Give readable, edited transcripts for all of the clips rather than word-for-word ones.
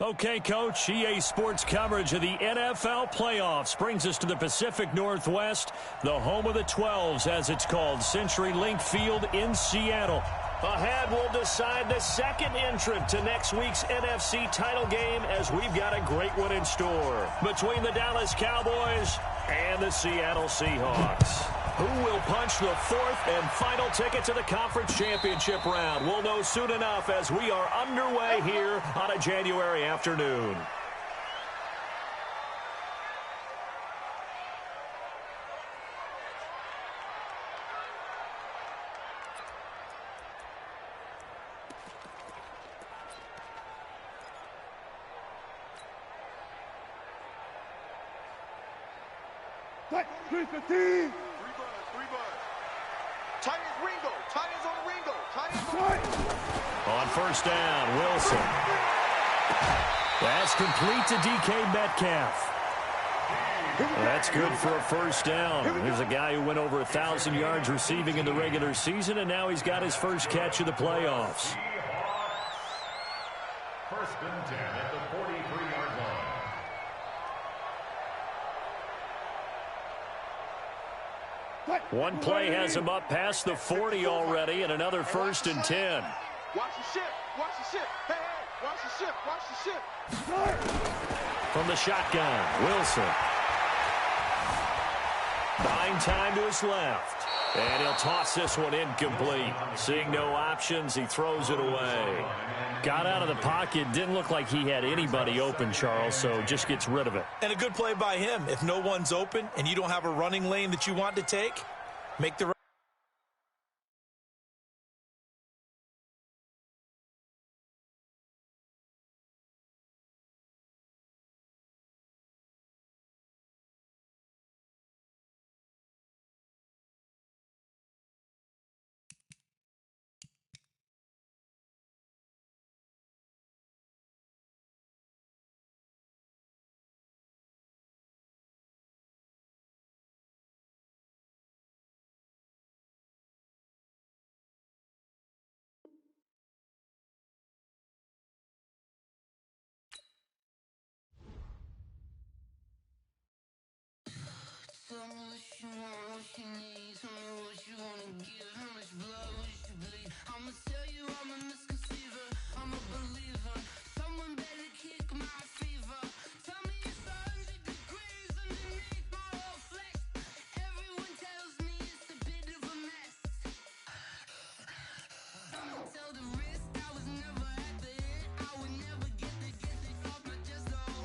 Okay, Coach, EA Sports coverage of the NFL playoffs brings us to the Pacific Northwest, the home of the 12s, as it's called, CenturyLink Field in Seattle. Ahead, we'll decide the second entrant to next week's NFC title game, as we've got a great one in store between the Dallas Cowboys and the Seattle Seahawks. Who will punch the fourth and final ticket to the conference championship round? We'll know soon enough as we are underway here on a January afternoon. On first down, Wilson. That's complete to DK Metcalf. That's good for a first down. There's a guy who went over 1,000 yards receiving in the regular season, and now he's got his first catch of the playoffs. First and 10 at the 43-yard line. One play has him up past the 40 already, and another first and 10. Watch the ship. Watch the ship. Hey, hey, watch the ship. Watch the ship. From the shotgun, Wilson. Buying time to his left. And he'll toss this one incomplete. Seeing no options, he throws it away. Got out of the pocket. Didn't look like he had anybody open, Charles, so just gets rid of it. And a good play by him. If no one's open and you don't have a running lane that you want to take, make the Tell me what you want, what you need. Tell me what you wanna give. How much blood would you bleed? I'ma tell you I'm a misconceiver. I'm a believer. Someone better kick my fever. Tell me it's 100 degrees underneath my whole flesh. Everyone tells me it's a bit of a mess. Someone tell the risk I was never at the end. I would never get the off my chest though.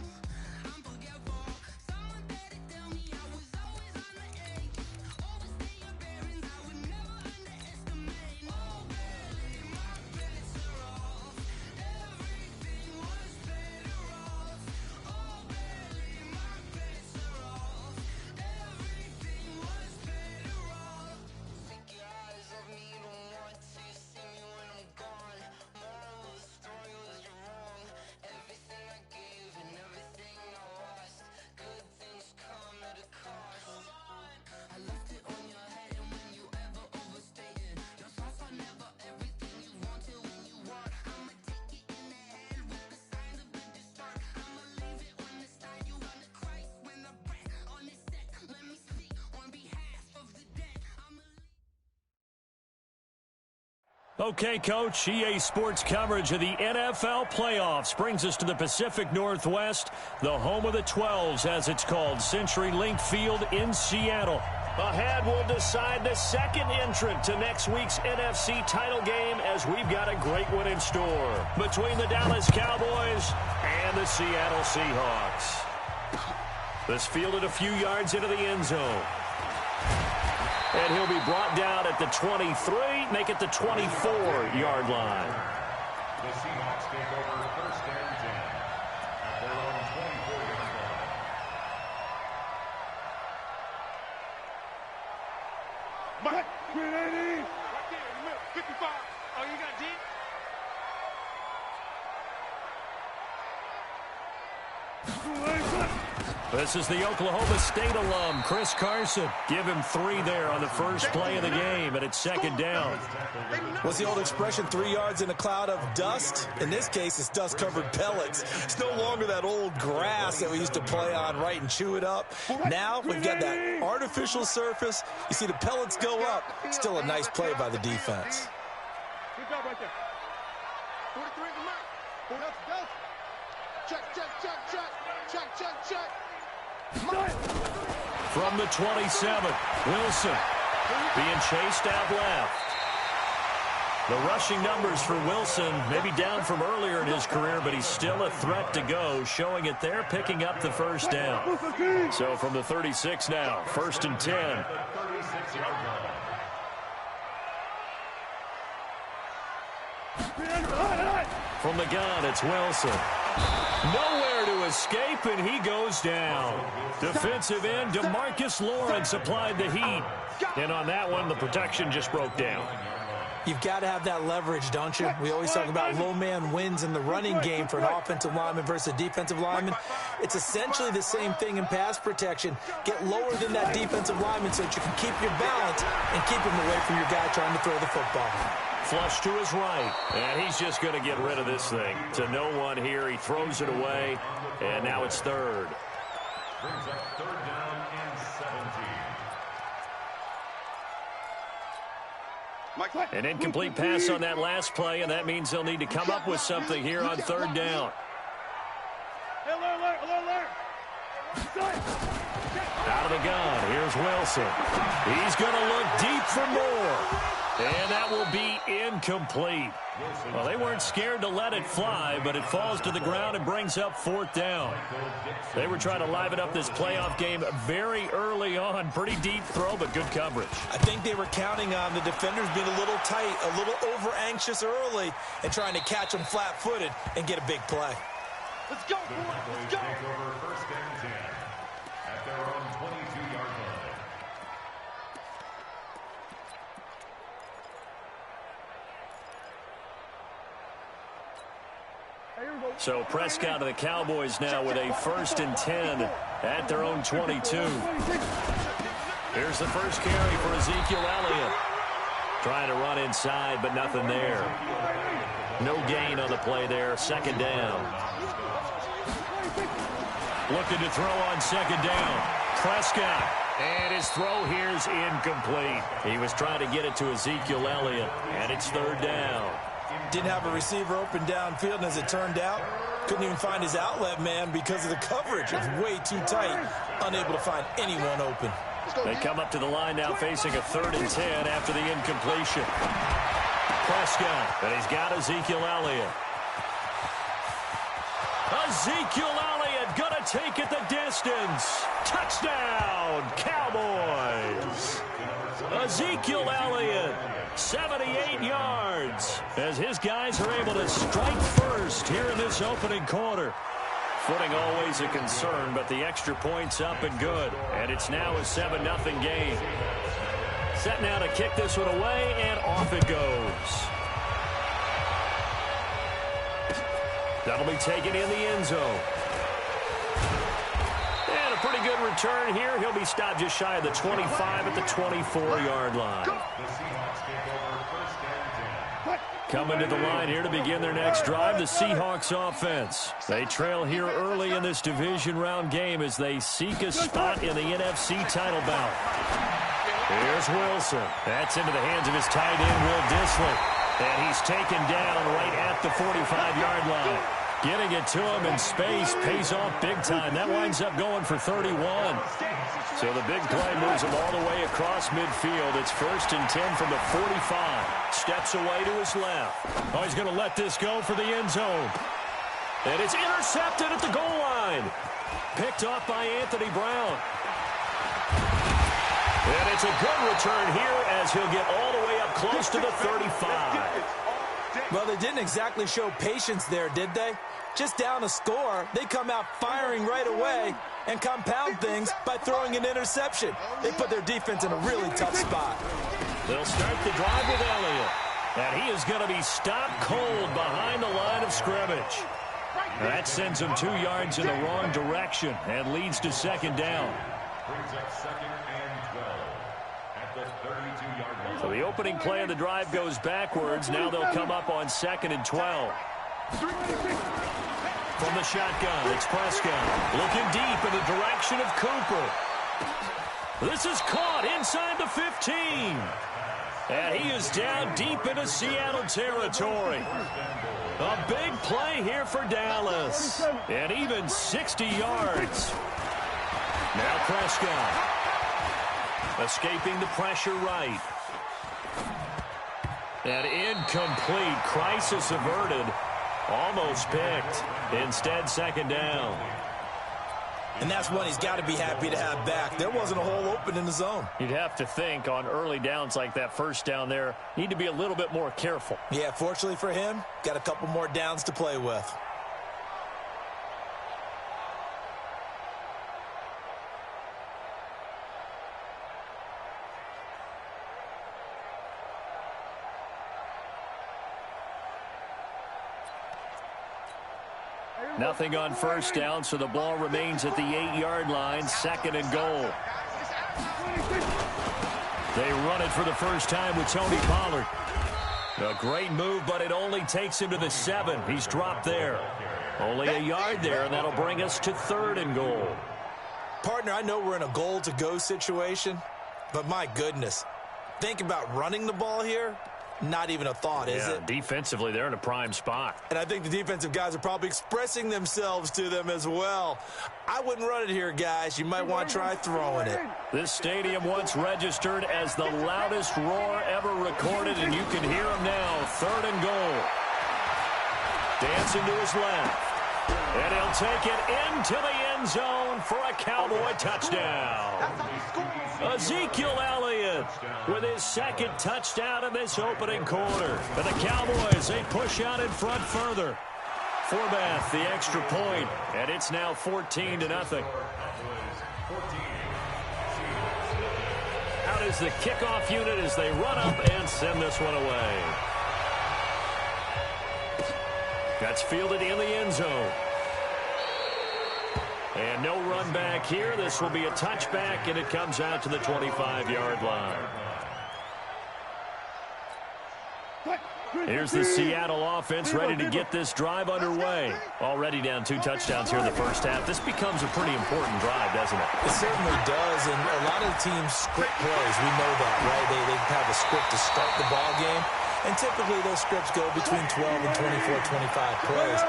I'm forgetful. Someone better tell me I was always on the edge. Overstay your bearings, I would never underestimate. Oh barely, my bets are off. Everything was better off. Oh barely, my bets are off. Everything was better off. Take your eyes off me, don't want to see me when I'm gone. Moral of the story was you're wrong. Everything I gave and everything I lost. Good things come at a cost. I left it on your head, and when you ever overstay it, your thoughts are never everything you wanted when you want. I'ma take it in the head with the signs of a distort. I'ma leave it on the side. You wanna Christ when the breath on the set. Let me speak on behalf of the dead. Okay, Coach, EA Sports coverage of the NFL playoffs brings us to the Pacific Northwest, the home of the 12s, as it's called, CenturyLink Field in Seattle. Ahead, we'll decide the second entrant to next week's NFC title game, as we've got a great one in store between the Dallas Cowboys and the Seattle Seahawks. This fielded a few yards into the end zone. And he'll be brought down at the 23, make it the 24-yard line. The Seahawks take over first and 10 at their own 24-yard line. Mike, 380. Right there in the middle, 55. Oh, you got D? This is the Oklahoma State alum, Chris Carson. Give him 3 there on the first play of the game, and it's second down. What's the old expression, 3 yards in a cloud of dust? In this case, it's dust-covered pellets. It's no longer that old grass that we used to play on, right, and chew it up. Now we've got that artificial surface. You see the pellets go up. Still a nice play by the defense. Good job right there. 43 in the mark. Check, check, check, check. Check, check, check. From the 27, Wilson being chased out left. The rushing numbers for Wilson maybe down from earlier in his career, but he's still a threat to go, showing it there, picking up the first down. So from the 36 now, 1st and 10. 36-yard line. From the gun, it's Wilson. Nowhere to escape, and he goes down. Defensive end DeMarcus Lawrence applied the heat. And on that one, the protection just broke down. You've got to have that leverage, don't you? We always talk about low man wins in the running game for an offensive lineman versus a defensive lineman. It's essentially the same thing in pass protection. Get lower than that defensive lineman so that you can keep your balance and keep him away from your guy trying to throw the football. Flush to his right, and he's just going to get rid of this thing. To no one here, he throws it away, and now it's third. Brings up 3rd down and 17. An incomplete pass on that last play, and that means they'll need to come up with something here on 3rd down. Out of the gun, here's Wilson. He's going to look deep for more. And that will be incomplete. Well, they weren't scared to let it fly, but it falls to the ground and brings up 4th down. They were trying to liven up this playoff game very early on. Pretty deep throw, but good coverage. I think they were counting on the defenders being a little tight, a little over-anxious early, and trying to catch them flat-footed and get a big play. Let's go, boy. Let's go. Take over 1st and 10 at their own 22-yard line. So Prescott of the Cowboys now with a 1st and 10 at their own 22. Here's the first carry for Ezekiel Elliott. Trying to run inside, but nothing there. No gain on the play there. 2nd down. Looking to throw on 2nd down. Prescott. And his throw here is incomplete. He was trying to get it to Ezekiel Elliott, and it's 3rd down. Didn't have a receiver open downfield, and as it turned out, couldn't even find his outlet man because of the coverage. It's way too tight, unable to find anyone open. They come up to the line now facing a 3rd and 10 after the incompletion. Prescott, and he's got Ezekiel Elliott. Ezekiel Elliott gonna take it the distance. Touchdown, Cowboys. Ezekiel Elliott, 78 yards, as his guys are able to strike first here in this opening quarter. Footing always a concern, but the extra point's up and good. And it's now a 7-0 game. Set now to kick this one away, and off it goes. That'll be taken in the end zone. And a pretty good return here. He'll be stopped just shy of the 25 at the 24-yard line. Coming to the line here to begin their next drive, the Seahawks offense. They trail here early in this division round game as they seek a spot in the NFC title bout. Here's Wilson. That's into the hands of his tight end, Will Dissly. And he's taken down right at the 45-yard line. Getting it to him in space pays off big time. That winds up going for 31. So the big play moves him all the way across midfield. It's 1st and 10 from the 45. Steps away to his left. Oh, he's going to let this go for the end zone. And it's intercepted at the goal line. Picked off by Anthony Brown. And it's a good return here as he'll get all the way up close to the 35. Well, they didn't exactly show patience there, did they? Just down a score, they come out firing right away and compound things by throwing an interception. They put their defense in a really tough spot. They'll start the drive with Elliott. And he is going to be stopped cold behind the line of scrimmage. That sends him 2 yards in the wrong direction and leads to second down. Brings up second and 12 at the 32-yard line. So the opening play of the drive goes backwards. Now they'll come up on second and 12. From the shotgun, it's Prescott. Looking deep in the direction of Cooper. This is caught inside the 15. And he is down deep into Seattle territory. A big play here for Dallas. And even 60 yards. Now Prescott. Escaping the pressure right. And incomplete. Crisis averted. Almost picked. Instead, second down. And that's one he's got to be happy to have back. There wasn't a hole open in the zone. You'd have to think on early downs like that first down there, need to be a little bit more careful. Yeah, fortunately for him, got a couple more downs to play with. Nothing on first down, so the ball remains at the 8-yard line, second and goal. They run it for the first time with Tony Pollard. A great move, but it only takes him to the 7. He's dropped there. Only a yard there, and that'll bring us to third and goal. Partner, I know we're in a goal-to-go situation, but my goodness, think about running the ball here. Not even a thought, is it? Defensively, they're in a prime spot. And I think the defensive guys are probably expressing themselves to them as well. I wouldn't run it here, guys. You might want to try throwing it. This stadium once registered as the loudest roar ever recorded, and you can hear him now. Third and goal. Dancing to his left. And he'll take it into the end zone for a Cowboy touchdown. Ezekiel Elliott with his second touchdown in this opening quarter. And the Cowboys, they push out in front further. Forbath, the extra point, and it's now 14-0. Out is the kickoff unit as they run up and send this one away. That's fielded in the end zone. And no run back here. This will be a touchback, and it comes out to the 25-yard line. Here's the Seattle offense ready to get this drive underway. Already down 2 touchdowns here in the first half. This becomes a pretty important drive, doesn't it? It certainly does, and a lot of the teams script plays. We know that, right? They have a script to start the ball game, and typically those scripts go between 12 and 24, 25 plays.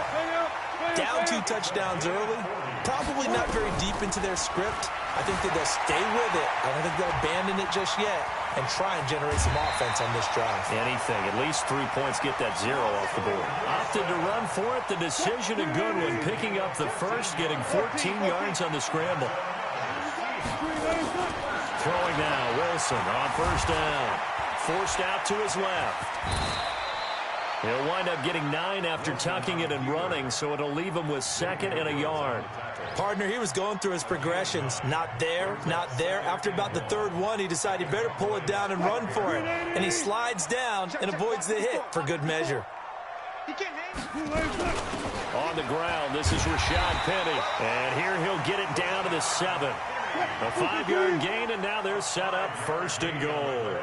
Down 2 touchdowns early, probably not very deep into their script. I think that they'll stay with it. I don't think they'll abandon it just yet and try and generate some offense on this drive. Anything. At least 3 points, get that 0 off the board. Opted to run for it. The decision a good one. Picking up the first, getting 14 yards on the scramble. Throwing now, Wilson on first down. Forced out to his left. He'll wind up getting 9 after tucking it and running, so it'll leave him with second and a yard. Partner, he was going through his progressions. Not there, not there. After about the third one, he decided he better pull it down and run for it. And he slides down and avoids the hit for good measure. On the ground, this is Rashad Penny. And here he'll get it down to the 7. A 5-yard gain, and now they're set up first and goal.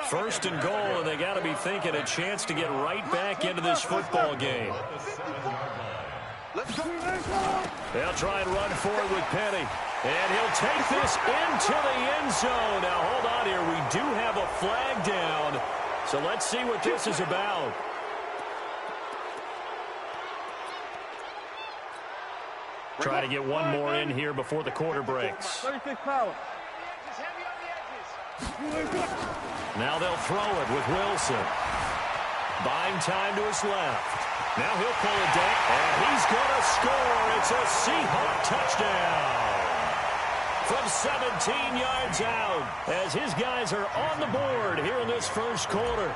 First and goal, and they got to be thinking a chance to get right back into this football game. They'll try and run forward with Penny. And he'll take this into the end zone. Now, hold on here. We do have a flag down. So let's see what this is about. Try to get one more in here before the quarter breaks. 36 power. Now they'll throw it with Wilson. Buying time to his left. Now he'll pull it down, and he's going to score. It's a Seahawk touchdown. From 17 yards out, as his guys are on the board here in this first quarter.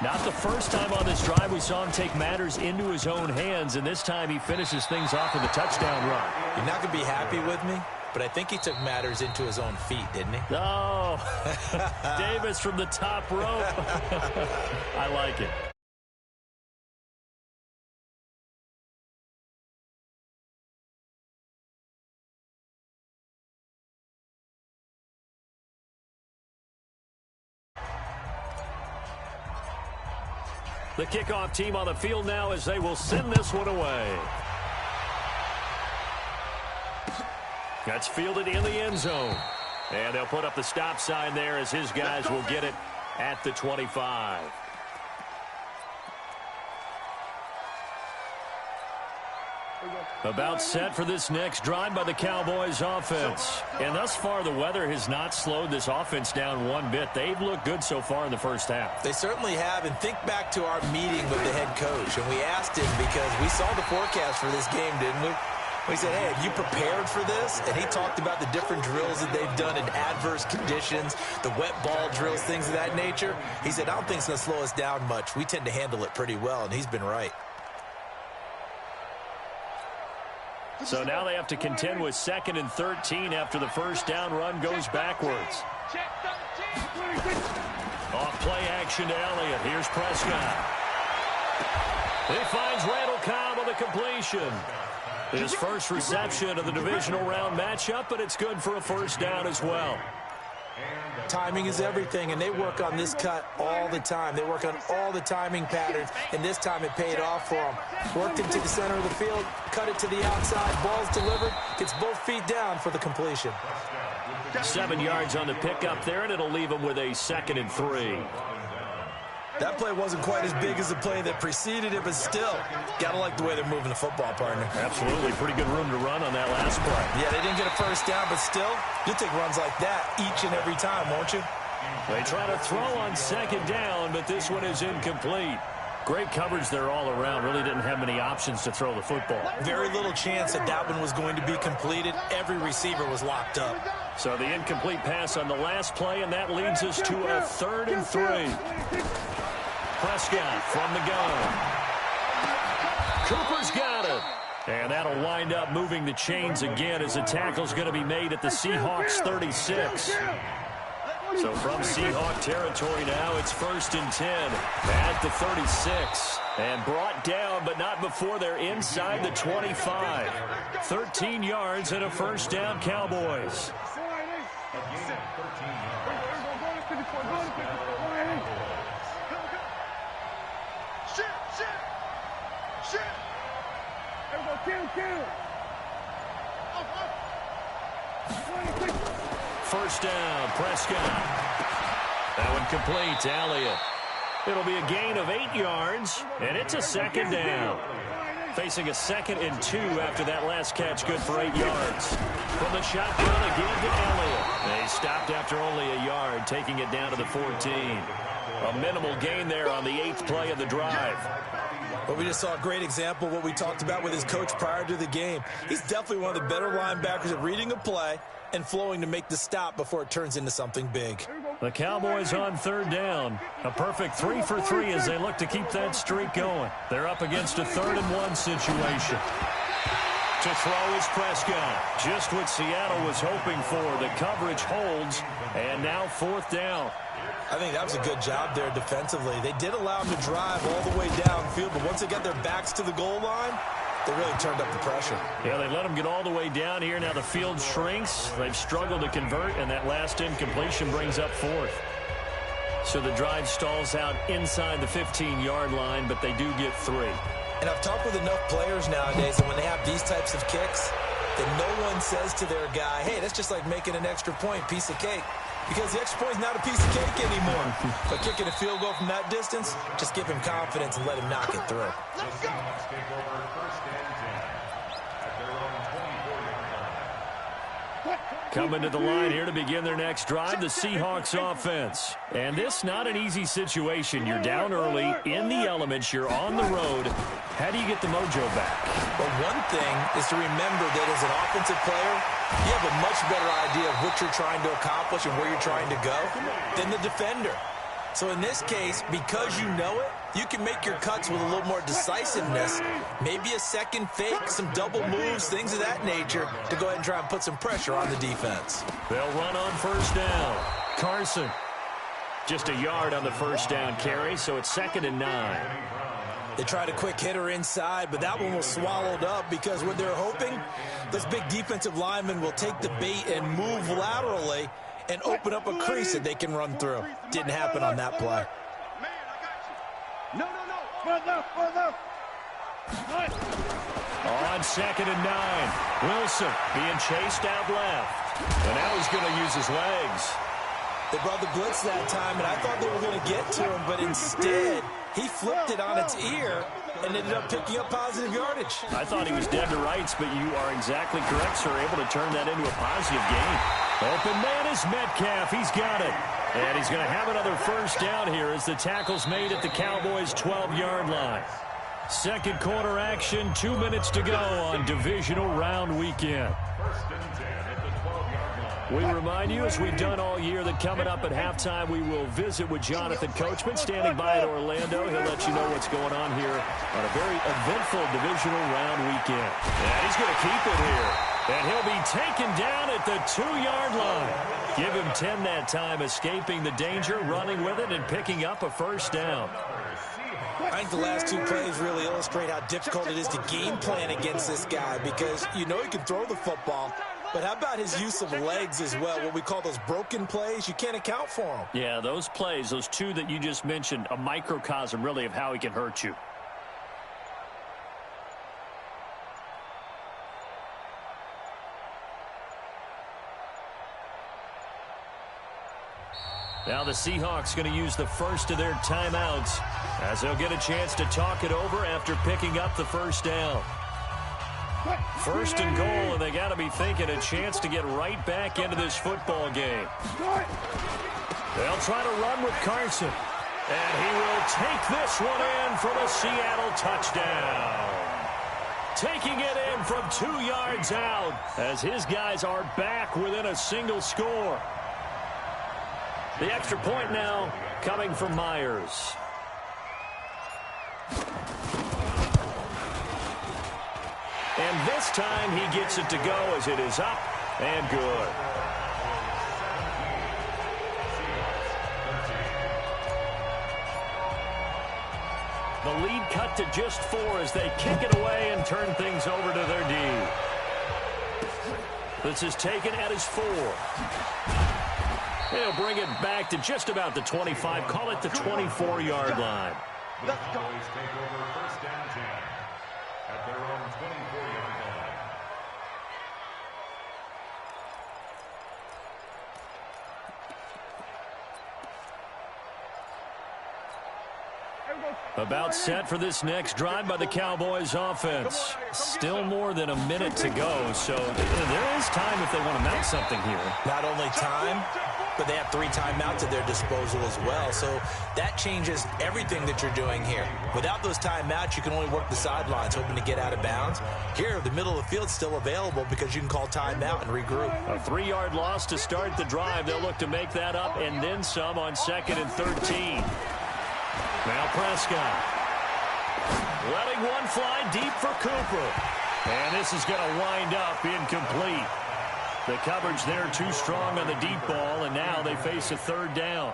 Not the first time on this drive we saw him take matters into his own hands, and this time he finishes things off with a touchdown run. You're not going to be happy with me, but I think he took matters into his own feet, didn't he? Oh, Davis from the top rope. I like it. The kickoff team on the field now as they will send this one away. That's fielded in the end zone. And they'll put up the stop sign there as his guys will get it at the 25. About set for this next drive by the Cowboys offense. And thus far, the weather has not slowed this offense down one bit. They've looked good so far in the first half. They certainly have. And think back to our meeting with the head coach. And we asked him because we saw the forecast for this game, didn't we? We said, hey, have you prepared for this? And he talked about the different drills that they've done in adverse conditions, the wet ball drills, things of that nature. He said, I don't think it's going to slow us down much. We tend to handle it pretty well, and he's been right. So now they have to contend with 2nd and 13 after the first down run goes backwards. Off play action to Elliott. Here's Prescott. He finds Randall Cobb on the completion. His first reception of the divisional round matchup, but it's good for a first down as well. Timing is everything, and they work on this cut all the time. They work on all the timing patterns, and this time it paid off for them. Worked it to the center of the field, cut it to the outside, ball's delivered, gets both feet down for the completion. 7 yards on the pickup there, and it'll leave them with a 2nd and 3. That play wasn't quite as big as the play that preceded it, but still, got to like the way they're moving the football, partner. Absolutely. Pretty good room to run on that last play. Yeah, they didn't get a first down, but still, you'll take runs like that each and every time, won't you? They try to throw on 2nd down, but this one is incomplete. Great coverage there all around. Really didn't have many options to throw the football. Very little chance that that one was going to be completed. Every receiver was locked up. So the incomplete pass on the last play, and that leads us to a 3rd and 3. Prescott from the gun. Cooper's got it. And that'll wind up moving the chains again as the tackle's going to be made at the Seahawks 36. So from Seahawk territory now, it's 1st and 10 at the 36. And brought down, but not before they're inside the 25. 13 yards and a first down, Cowboys. First down, Prescott. That one complete to Elliott. It'll be a gain of 8 yards, and it's a 2nd down. Facing a 2nd and 2 after that last catch, good for 8 yards. From the shotgun again to Elliott. They stopped after only a yard, taking it down to the 14. A minimal gain there on the 8th play of the drive. But we just saw a great example of what we talked about with his coach prior to the game. He's definitely one of the better linebackers at reading a play and flowing to make the stop before it turns into something big. The Cowboys on 3rd down. A perfect 3 for 3 as they look to keep that streak going. They're up against a 3rd and 1 situation. To throw is Prescott. Just what Seattle was hoping for. The coverage holds, and now 4th down. I think that was a good job there defensively. They did allow them to drive all the way downfield, but once they got their backs to the goal line, they really turned up the pressure. Yeah, they let them get all the way down here. Now the field shrinks. They've struggled to convert, and that last incompletion brings up 4th. So the drive stalls out inside the 15-yard line, but they do get 3. And I've talked with enough players nowadays that when they have these types of kicks, that no one says to their guy, hey, that's just like making an extra point, piece of cake. Because the extra point is not a piece of cake anymore. But kicking a field goal from that distance, just give him confidence and let him knock it through. Let's go. Take over 1st and 10 at their own 24-yard line. Coming to the line here to begin their next drive, the Seahawks offense. And this not an easy situation. You're down early, in the elements, you're on the road. How do you get the mojo back? Well, one thing is to remember that as an offensive player, you have a much better idea of what you're trying to accomplish and where you're trying to go than the defender. So in this case, because you know it, you can make your cuts with a little more decisiveness, maybe a second fake, some double moves, things of that nature, to go ahead and try and put some pressure on the defense. They'll run on 1st down. Carson. Just a yard on the 1st down carry, so it's 2nd and 9. They tried a quick hitter inside, but that one was swallowed up because what they're hoping, those big defensive linemen will take the bait and move laterally and open up a crease that they can run through. Didn't happen on that play. Man, I got you. No. On 2nd and 9, Wilson being chased out left. And now he's going to use his legs. They brought the blitz that time, and I thought they were going to get to him, but instead, he flipped it on its ear and ended up picking up positive yardage. I thought he was dead to rights, but you are exactly correct, sir. Able to turn that into a positive gain. Open man is Metcalf. He's got it. And he's going to have another first down here as the tackle's made at the Cowboys' 12-yard line. Second quarter action, 2 minutes to go on divisional round weekend. We remind you, as we've done all year, that coming up at halftime, we will visit with Jonathan Coachman, standing by at Orlando. He'll let you know what's going on here on a very eventful divisional round weekend. And he's going to keep it here. And he'll be taken down at the 2-yard line. Give him 10 that time, escaping the danger, running with it, and picking up a first down. I think the last two plays really illustrate how difficult it is to game plan against this guy, because you know he can throw the football, but how about his use of legs as well? What we call those broken plays, you can't account for them. Yeah, those plays, those two that you just mentioned, a microcosm really of how he can hurt you. Now the Seahawks going to use the first of their timeouts as they'll get a chance to talk it over after picking up the first down. First and goal, and they got to be thinking a chance to get right back into this football game. They'll try to run with Carson, and he will take this one in for the Seattle touchdown. Taking it in from 2 yards out as his guys are back within a single score. The extra point now coming from Myers. And this time he gets it to go as it is up and good. The lead cut to just 4 as they kick it away and turn things over to their D. This is taken at his 4. They'll bring it back to just about the 25. Call it the 24-yard line. The Cowboys take over first down 10 at their own 24-yard line. About set for this next drive by the Cowboys offense. Still more than a minute to go, so there is time if they want to mount something here. Not only time, but they have 3 timeouts at their disposal as well, so that changes everything that you're doing here. Without those timeouts, you can only work the sidelines, hoping to get out of bounds. Here, the middle of the field's still available because you can call timeout and regroup. A 3-yard loss to start the drive. They'll look to make that up and then some on 2nd and 13. Now Prescott letting one fly deep for Cooper. And this is going to wind up incomplete. The coverage there too strong on the deep ball, and now they face a 3rd down.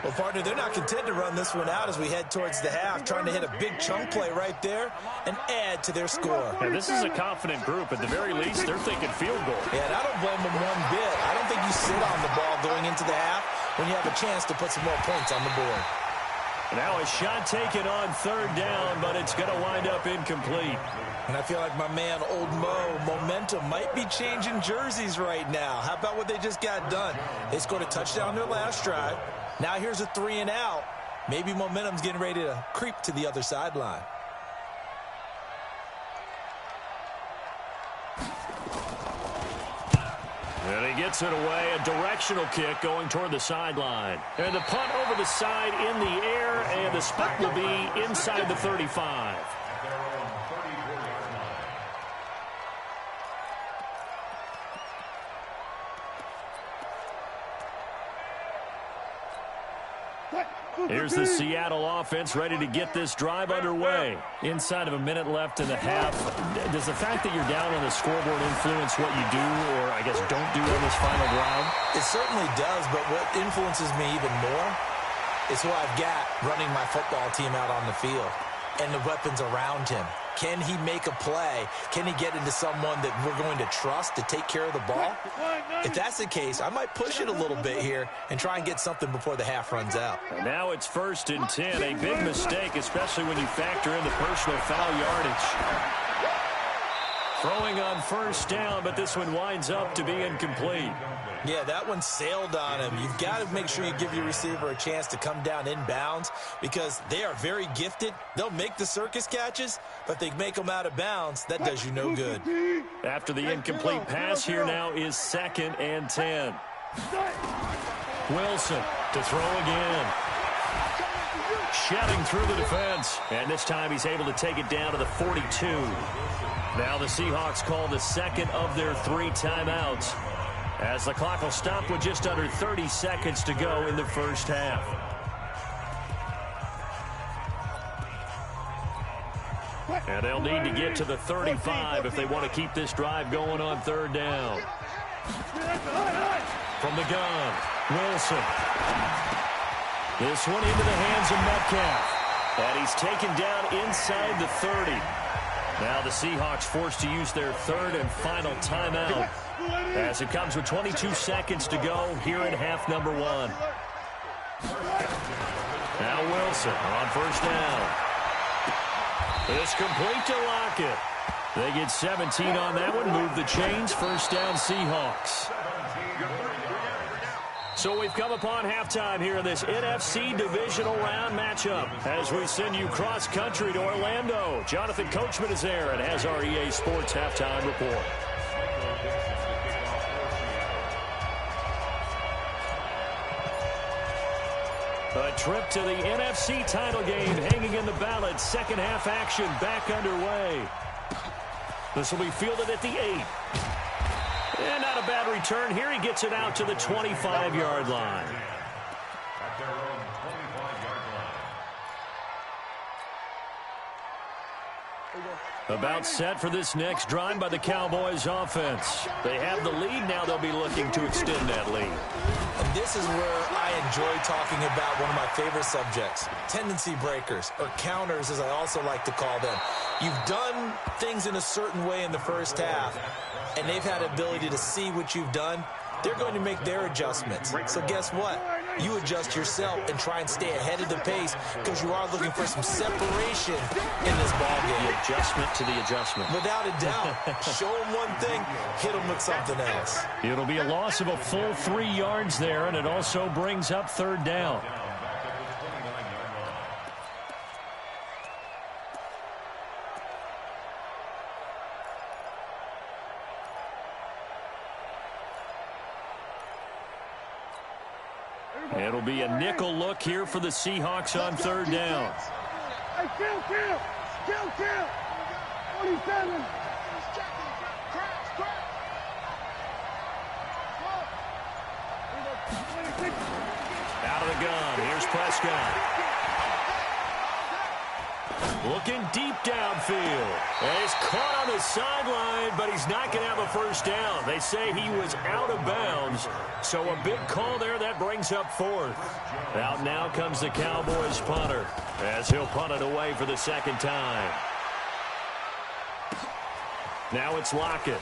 Well, partner, they're not content to run this one out as we head towards the half, trying to hit a big chunk play right there and add to their score. And this is a confident group. At the very least, they're thinking field goal. Yeah, and I don't blame them one bit. I don't think you sit on the ball going into the half when you have a chance to put some more points on the board. Now a shot taken on 3rd down, but it's going to wind up incomplete. And I feel like my man, Old Mo, momentum might be changing jerseys right now. How about what they just got done? They scored a touchdown their last drive. Now here's a 3 and out. Maybe momentum's getting ready to creep to the other sideline. And he gets it away, a directional kick going toward the sideline. And the punt over the side in the air, and the spot will be inside the 35. Here's the Seattle offense ready to get this drive underway. Inside of a minute left in the half. Does the fact that you're down on the scoreboard influence what you do, or I guess don't do on this final drive? It certainly does, but what influences me even more is who I've got running my football team out on the field and the weapons around him. Can he make a play? Can he get into someone that we're going to trust to take care of the ball? If that's the case, I might push it a little bit here and try and get something before the half runs out. And now it's 1st and 10. A big mistake, especially when you factor in the personal foul yardage. Throwing on 1st down, but this one winds up to be incomplete. Yeah, that one sailed on him. You've got to make sure you give your receiver a chance to come down inbounds because they are very gifted. They'll make the circus catches, but they make them out of bounds. That does you no good. After the incomplete pass, here now is 2nd and 10. Wilson to throw again. Shedding through the defense. And this time he's able to take it down to the 42. Now the Seahawks call the second of their 3 timeouts, as the clock will stop with just under 30 seconds to go in the first half. And they'll need to get to the 35 if they want to keep this drive going on 3rd down. From the gun, Wilson. This one into the hands of Metcalf. And he's taken down inside the 30. Now the Seahawks forced to use their 3rd and final timeout, as it comes with 22 seconds to go here in half number 1. Now Wilson on 1st down. It's complete to Lockett. They get 17 on that one. Move the chains. 1st down Seahawks. So we've come upon halftime here in this NFC divisional round matchup as we send you cross-country to Orlando. Jonathan Coachman is there and has our EA Sports halftime report. A trip to the NFC title game hanging in the balance. Second half action back underway. This will be fielded at the 8. And not a bad return here. He gets it out to the 25-yard line. At their own 25-yard line. About set for this next drive by the Cowboys offense. They have the lead. Now they'll be looking to extend that lead. And this is where I enjoy talking about one of my favorite subjects, tendency breakers, or counters as I also like to call them. You've done things in a certain way in the first half, and they've had the ability to see what you've done. They're going to make their adjustments. So guess what? You adjust yourself and try and stay ahead of the pace because you are looking for some separation in this ball game. The adjustment to the adjustment. Without a doubt. Show them one thing, hit them with something else. It'll be a loss of a full 3 yards there, and it also brings up 3rd down. It'll be a nickel look here for the Seahawks on 3rd down. Hey, kill. 27. Out of the gun. Here's Prescott. Looking deep downfield. And he's caught on the sideline, but he's not going to have a 1st down. They say he was out of bounds. So a big call there. That brings up 4th. Out now comes the Cowboys punter as he'll punt it away for the 2nd time. Now it's Lockett.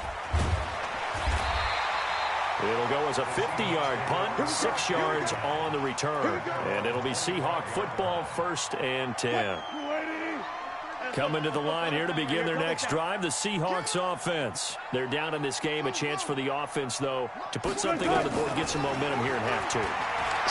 It'll go as a 50-yard punt, 6 yards on the return. And it'll be Seahawk football, 1st and 10. Coming to the line here to begin their next drive, the Seahawks offense. They're down in this game. A chance for the offense, though, to put something on the board, get some momentum here in half 2.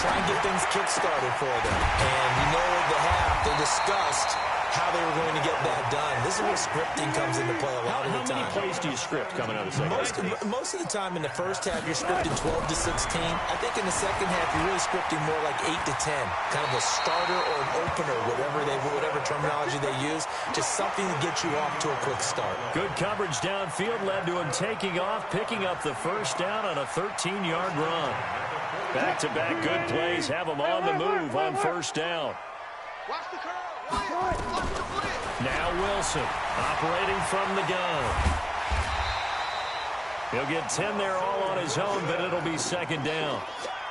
Try and get things kick-started for them. And you know at the half, they discussed how they were going to get that done. This is where scripting comes into play a lot of the time. How many plays do you script coming out of the second half? Most of the time in the first half, you're scripting 12 to 16. I think in the second half, you're really scripting more like 8 to 10. Kind of a starter or an opener, whatever terminology they use. Just something to get you off to a quick start. Good coverage downfield led to him taking off, picking up the 1st down on a 13-yard run. Back-to-back good plays have him on the move on 1st down. Watch the curl. Now Wilson operating from the gun. He'll get 10 there all on his own, but it'll be 2nd down.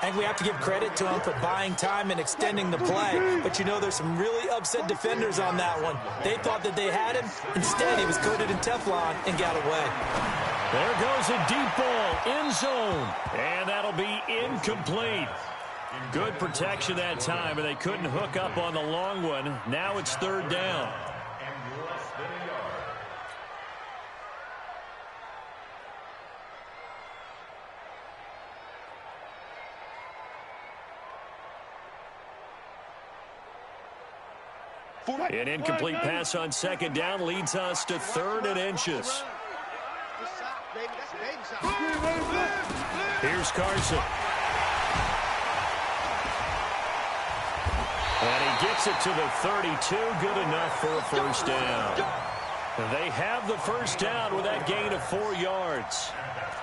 I think we have to give credit to him for buying time and extending the play. But you know, there's some really upset defenders on that one. They thought that they had him. Instead, he was coated in Teflon and got away. There goes a deep ball, end zone. And that'll be incomplete. Good protection that time, and they couldn't hook up on the long one. Now it's third down. And less than a yard. An incomplete pass on second down leads us to 3rd and inches. Here's Carson. And he gets it to the 32. Good enough for a first down. They have the first down with that gain of 4 yards.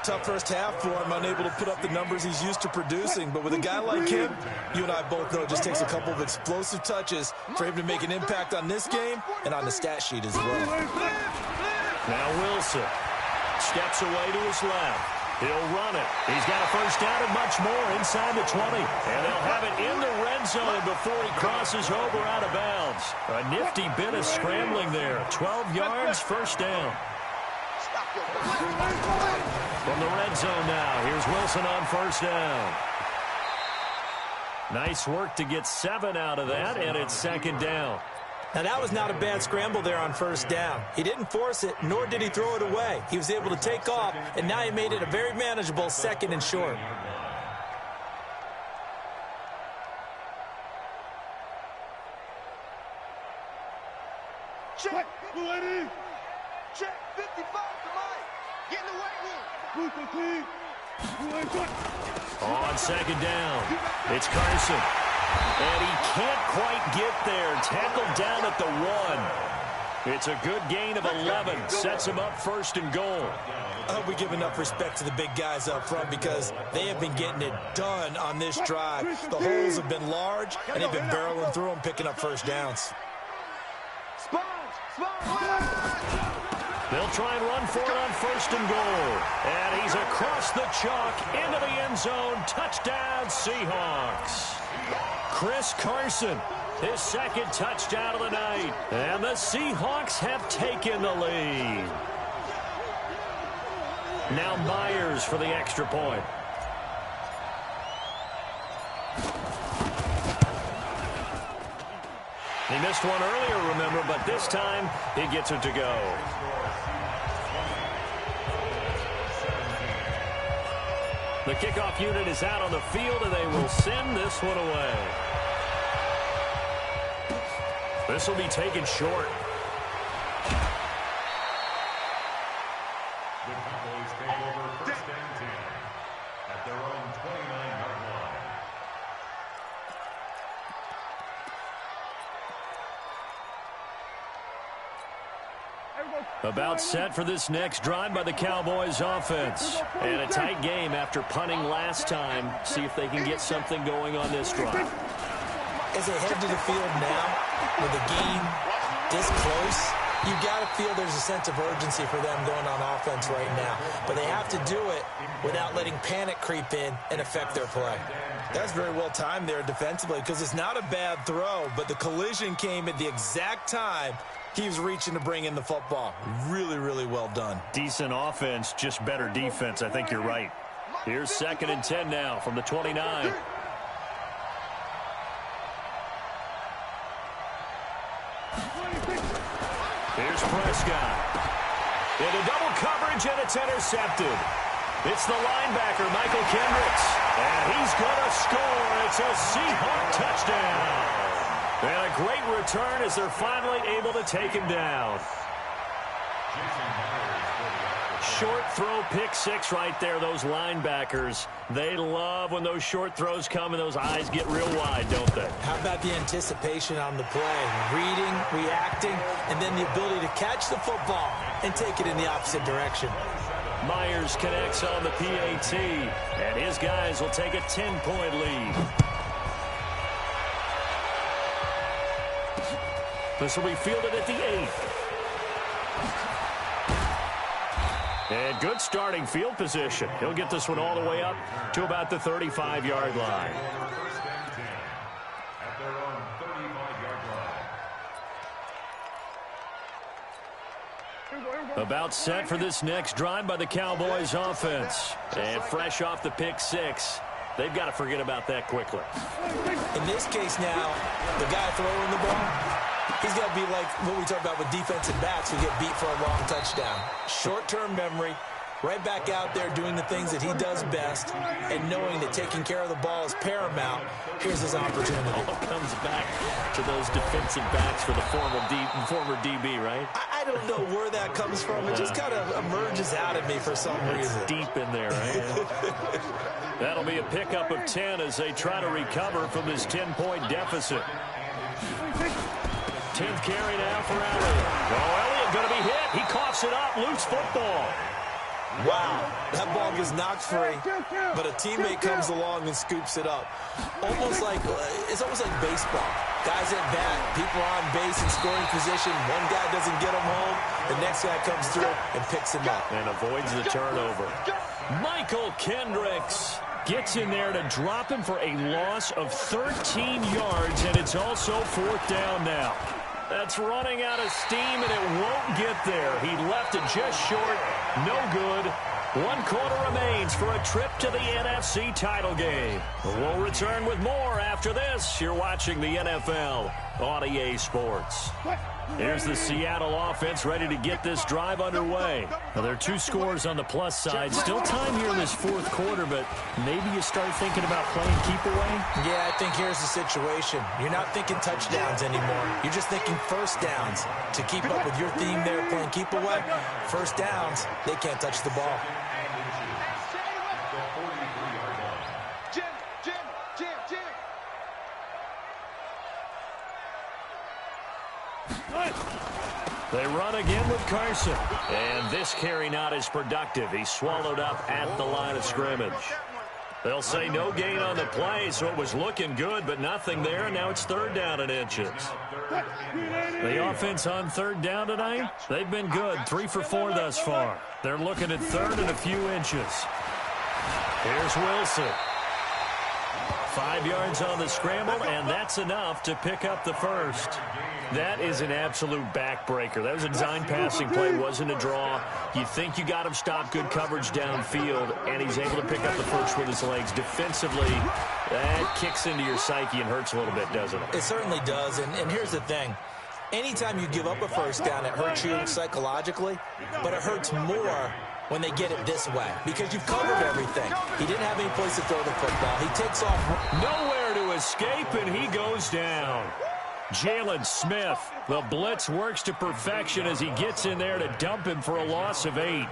Tough first half for him, unable to put up the numbers he's used to producing. But with a guy like him, you and I both know it just takes a couple of explosive touches for him to make an impact on this game and on the stat sheet as well. Now Wilson steps away to his left. He'll run it. He's got a first down and much more inside the 20. And they'll have it in the red zone before he crosses over out of bounds. A nifty bit of scrambling there. 12 yards, first down. From the red zone now, here's Wilson on first down. Nice work to get 7 out of that, and it's second down. Now, that was not a bad scramble there on first down. He didn't force it, nor did he throw it away. He was able to take off, and now he made it a very manageable 2nd and short. Check, lady. Check, 55 to Mike. Get in the weight room. On second down, it's Carson. And he can't quite get there. Tackled down at the 1. It's a good gain of 11. Sets him up 1st and goal. I hope we give enough respect to the big guys up front because they have been getting it done on this drive. The holes have been large, and they've been barreling through them, picking up first downs. They'll try and run for it on 1st and goal. And he's across the chalk into the end zone. Touchdown, Seahawks. Chris Carson, his 2nd touchdown of the night. And the Seahawks have taken the lead. Now Myers for the extra point. He missed one earlier, remember, but this time he gets it to go. The kickoff unit is out on the field, and they will send this one away. This will be taken short. The Cowboys take over 1st and 10 at their own 29-yard line. About set for this next drive by the Cowboys offense. And a tight game after punting last time. See if they can get something going on this drive. As they head to the field now, with the game this close, you got to feel there's a sense of urgency for them going on offense right now. But they have to do it without letting panic creep in and affect their play. That's very well timed there defensively because it's not a bad throw, but the collision came at the exact time he was reaching to bring in the football. Really, really well done. Decent offense, just better defense. I think you're right. Here's 2nd and 10 now from the 29. Here's Prescott. Into double coverage, and it's intercepted. It's the linebacker, Michael Kendricks. And he's going to score. It's a Seahawk touchdown. And a great return as they're finally able to take him down. Short throw, pick 6 right there, those linebackers. They love when those short throws come and those eyes get real wide, don't they? How about the anticipation on the play? Reading, reacting, and then the ability to catch the football and take it in the opposite direction. Myers connects on the PAT, and his guys will take a 10-point lead. This will be fielded at the 8. And good starting field position. He'll get this one all the way up to about the 35-yard line. First and 10 at their own 35-yard line. About set for this next drive by the Cowboys offense. And fresh off the pick six. They've got to forget about that quickly. In this case now, the guy throwing the ball, he's got to be like what we talk about with defensive backs who get beat for a long touchdown. Short-term memory, right back out there doing the things that he does best, and knowing that taking care of the ball is paramount. Here's his opportunity. All comes back to those defensive backs for the former DB, right? I don't know where that comes from. It just kind of emerges out of me for some reason. It's deep in there, right? That'll be a pickup of 10 as they try to recover from this 10-point deficit. 10th carry now for Elliott. Oh, Elliott going to be hit. He coughs it up. Loose football. Wow, that ball gets knocked free, but a teammate comes along and scoops it up. It's almost like baseball. Guys at bat, people on base in scoring position. One guy doesn't get him home. The next guy comes through and picks him up. And avoids the turnover. Michael Kendricks gets in there to drop him for a loss of 13 yards, and it's also 4th down now. That's running out of steam, and it won't get there. He left it just short. No good. 1 quarter remains for a trip to the NFC title game. We'll return with more after this. You're watching the NFL on EA Sports. Here's the Seattle offense ready to get this drive underway. Now, there are 2 scores on the plus side. Still time here in this 4th quarter, but maybe you start thinking about playing keep away? Yeah, I think here's the situation. You're not thinking touchdowns anymore. You're just thinking first downs. To keep up with your theme there, playing keep away, first downs, they can't touch the ball. They run again with Carson. And this carry not as productive. He's swallowed up at the line of scrimmage. They'll say no gain on the play, so it was looking good, but nothing there. And now it's 3rd down and inches. The offense on 3rd down tonight, they've been good. 3 for 4 thus far. They're looking at 3rd and a few inches. Here's Wilson. 5 yards on the scramble, and that's enough to pick up the first. That is an absolute backbreaker. That was a design passing play, wasn't a draw. You think you got him stopped, good coverage downfield, and he's able to pick up the first with his legs. Defensively, that kicks into your psyche and hurts a little bit, doesn't it? It certainly does, and here's the thing. Anytime you give up a first down, it hurts you psychologically, but it hurts more when they get it this way because you've covered everything. He didn't have any place to throw the football. He takes off. Nowhere to escape, and he goes down. Jalen Smith, the blitz works to perfection as he gets in there to dump him for a loss of 8.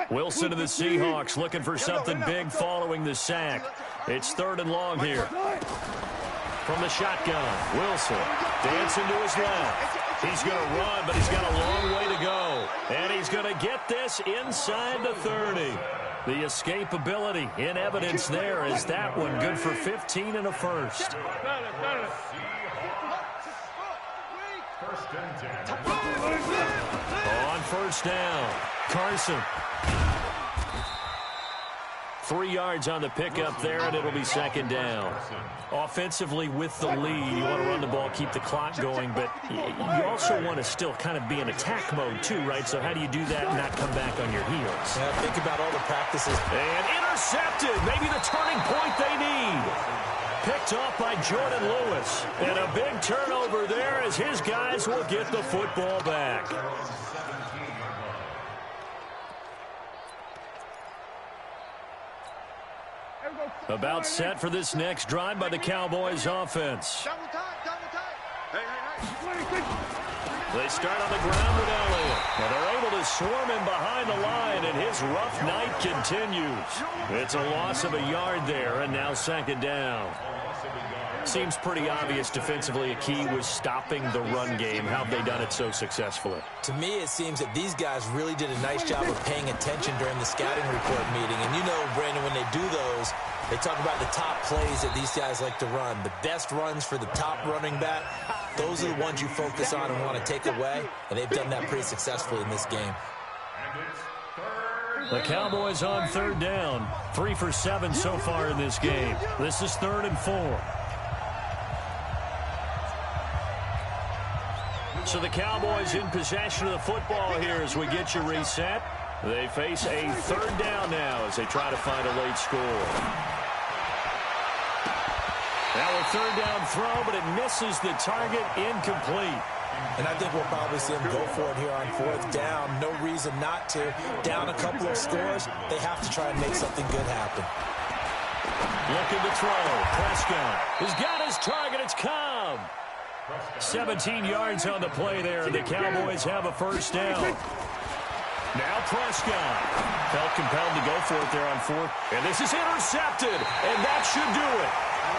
Wilson to the Seahawks looking for something big following the sack. It's 3rd and long here. From the shotgun, Wilson dancing to his left. He's going to run, but he's got a long way to go. And he's going to get this inside the 30. The escapability in evidence there is that one good for 15 and a first. First and 10. On 1st down, Carson. 3 yards on the pickup there, and it'll be 2nd down. Offensively with the lead, you want to run the ball, keep the clock going, but you also want to still kind of be in attack mode too, right? So how do you do that and not come back on your heels? Yeah, think about all the practices. And intercepted, maybe the turning point they need. Picked off by Jordan Lewis. And a big turnover there as his guys will get the football back. About set for this next drive by the Cowboys offense. They start on the ground with Elliott. And they're able to swarm him behind the line, and his rough night continues. It's a loss of a yard there, and now 2nd down. Seems pretty obvious defensively a key was stopping the run game. How have they done it so successfully? To me, it seems that these guys really did a nice job of paying attention during the scouting report meeting. And you know, Brandon, when they do those, they talk about the top plays that these guys like to run. The best runs for the top running back, those are the ones you focus on and want to take away. And they've done that pretty successfully in this game. The Cowboys on third down. 3 for 7 so far in this game. This is 3rd and 4. So the Cowboys in possession of the football here as we get you reset. They face a 3rd down now as they try to find a late score. Now a 3rd down throw, but it misses the target, incomplete. And I think we'll probably see them go for it here on 4th down. No reason not to. Down a couple of scores, they have to try and make something good happen. Looking to throw. Prescott has got his target. It's Cobb. 17 yards on the play there. The Cowboys have a 1st down. Now Prescott felt compelled to go for it there on 4th. And this is intercepted. And that should do it.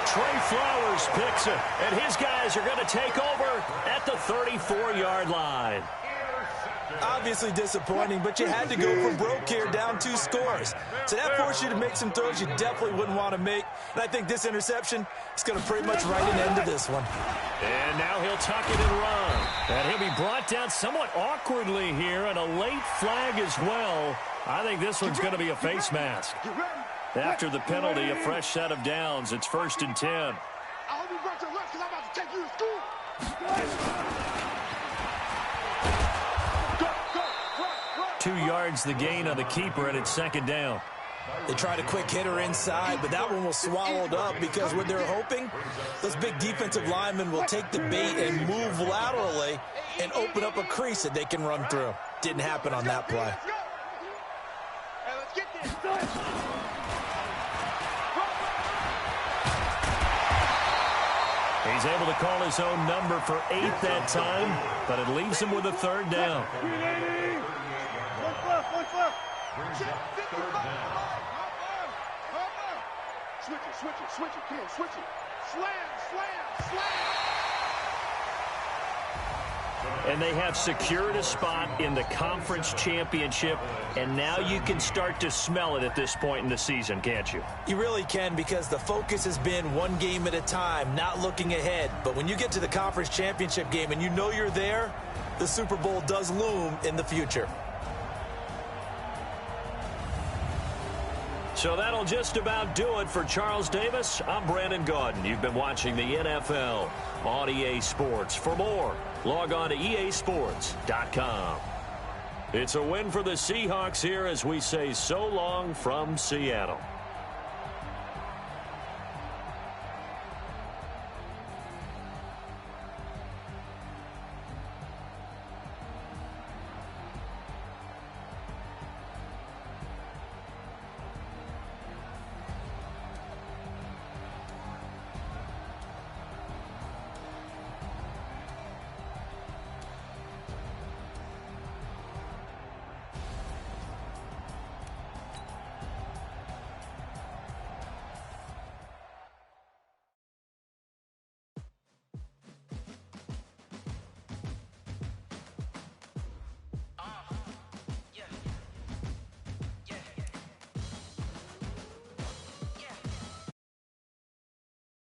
Trey Flowers picks it. And his guys are going to take over at the 34-yard line. Obviously disappointing, but you had to go for broke here, down 2 scores. So that forced you to make some throws you definitely wouldn't want to make. And I think this interception is going to pretty much write an end to this one. And now he'll tuck it and run. And he'll be brought down somewhat awkwardly here, and a late flag as well. I think this one's going to be a face mask. After the penalty, a fresh set of downs. It's 1st and 10. I hope you brought your lunch because I'm about to take you to school. 2 yards the gain on the keeper, and it's 2nd down. They tried a quick hitter inside, but that one was swallowed up because what they're hoping, those big defensive linemen will take the bait and move laterally and open up a crease that they can run through. Didn't happen on that play. Let's get this. He's able to call his own number for 8 that time, but it leaves him with a 3rd down. Switch it. Come on, switch it. Slam. And they have secured a spot in the conference championship, and now you can start to smell it at this point in the season, can't you? You really can, because the focus has been one game at a time, not looking ahead. But when you get to the conference championship game and you know you're there, the Super Bowl does loom in the future. So that'll just about do it for Charles Davis. I'm Brandon Gaudin. You've been watching the NFL on EA Sports. For more, log on to easports.com. It's a win for the Seahawks here as we say so long from Seattle.